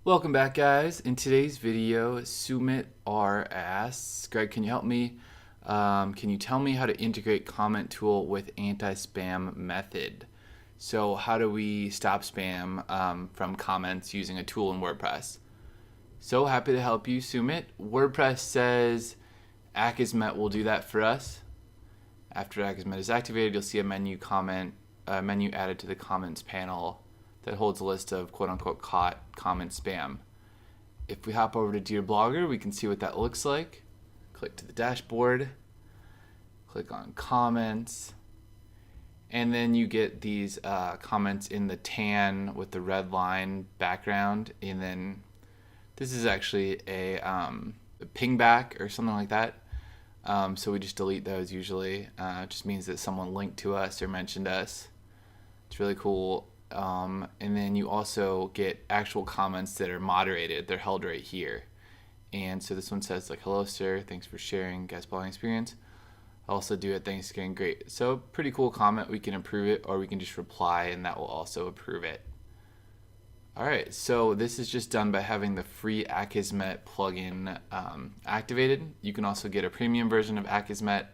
Welcome back, guys. In today's video, Sumit R asks, Greg, can you help me? Can you tell me how to integrate comment tool with anti-spam method? So how do we stop spam from comments using a tool in WordPress? So happy to help you, Sumit. WordPress says Akismet will do that for us. After Akismet is activated, you'll see a menu added to the comments panel that holds a list of quote-unquote caught comment spam. If we hop over to Dear Blogger, we can see what that looks like. Click to the dashboard, click on comments, and then you get these comments in the tan with the red line background, and then this is actually a pingback or something like that. So we just delete those usually. It just means that someone linked to us or mentioned us. It's really cool. And then you also get actual comments that are moderated. They're held right here. And so this one says like, hello sir, thanks for sharing guest blogging experience. I also do it, thanks again, great. So pretty cool comment. We can approve it, or we can just reply and that will also approve it. Alright, so this is just done by having the free Akismet plugin activated. You can also get a premium version of Akismet,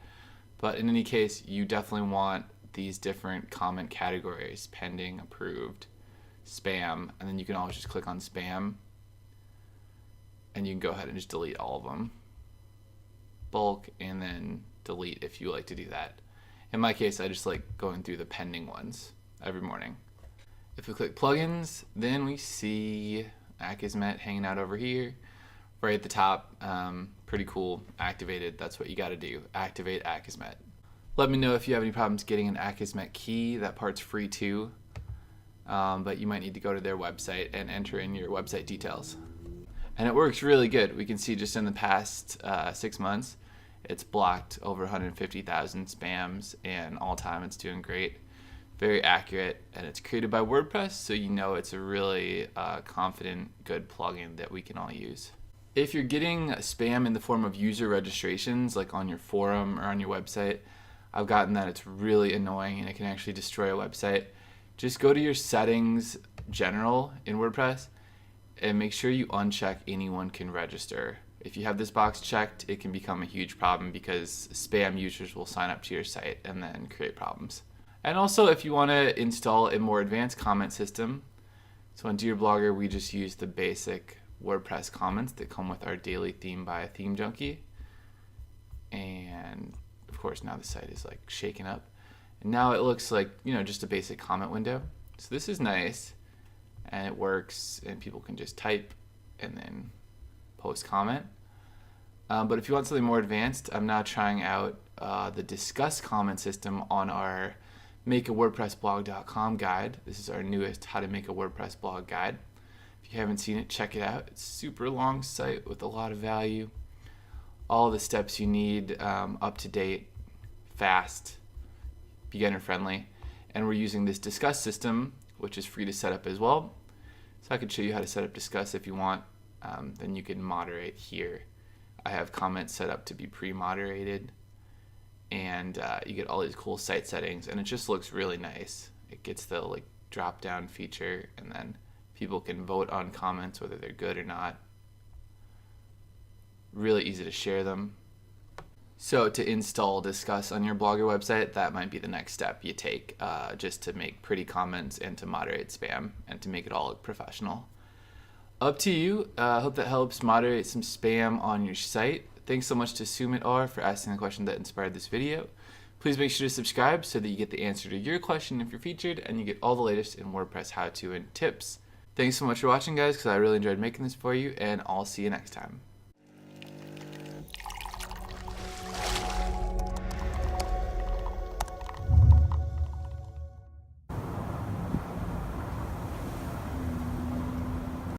but in any case, you definitely want these different comment categories: pending, approved, spam, and then you can always just click on spam and you can go ahead and just delete all of them. Bulk and then delete if you like to do that. In my case, I just like going through the pending ones every morning. If we click plugins, then we see Akismet hanging out over here right at the top. Pretty cool. Activated. That's what you got to do. Activate Akismet. Let me know if you have any problems getting an Akismet key. That part's free too, but you might need to go to their website and enter in your website details. And it works really good. We can see just in the past 6 months, it's blocked over 150,000 spams, and all time it's doing great. Very accurate, and it's created by WordPress, so you know it's a really confident, good plugin that we can all use. If you're getting spam in the form of user registrations, like on your forum or on your website, I've gotten that it's really annoying and it can actually destroy a website. Just go to your settings, general in WordPress, and make sure you uncheck anyone can register. If you have this box checked, it can become a huge problem because spam users will sign up to your site and then create problems. And also, if you want to install a more advanced comment system, so on Dear Blogger, we just use the basic WordPress comments that come with our daily theme by Theme Junkie. And of course, now the site is like shaken up. And now it looks like, just a basic comment window. So this is nice, and it works, and people can just type and then post comment. But if you want something more advanced, I'm now trying out the discuss comment system on our makeawordpressblog.com guide. This is our newest how to make a WordPress blog guide. If you haven't seen it, check it out. It's a super long site with a lot of value. All the steps you need, up to date, fast, beginner friendly. And we're using this discuss system, which is free to set up as well. So I could show you how to set up discuss if you want. Then you can moderate here. I have comments set up to be pre-moderated, and you get all these cool site settings, and it just looks really nice. It gets the drop down feature, and then people can vote on comments whether they're good or not. Really easy to share them. So to install Discuss on your Blogger website, that might be the next step you take, just to make pretty comments and to moderate spam and to make it all look professional. Up to you. Hope that helps moderate some spam on your site. Thanks so much to Sumit R for asking the question that inspired this video. Please make sure to subscribe so that you get the answer to your question if you're featured, and you get all the latest in WordPress how-to and tips. Thanks so much for watching, guys, because I really enjoyed making this for you, and I'll see you next time.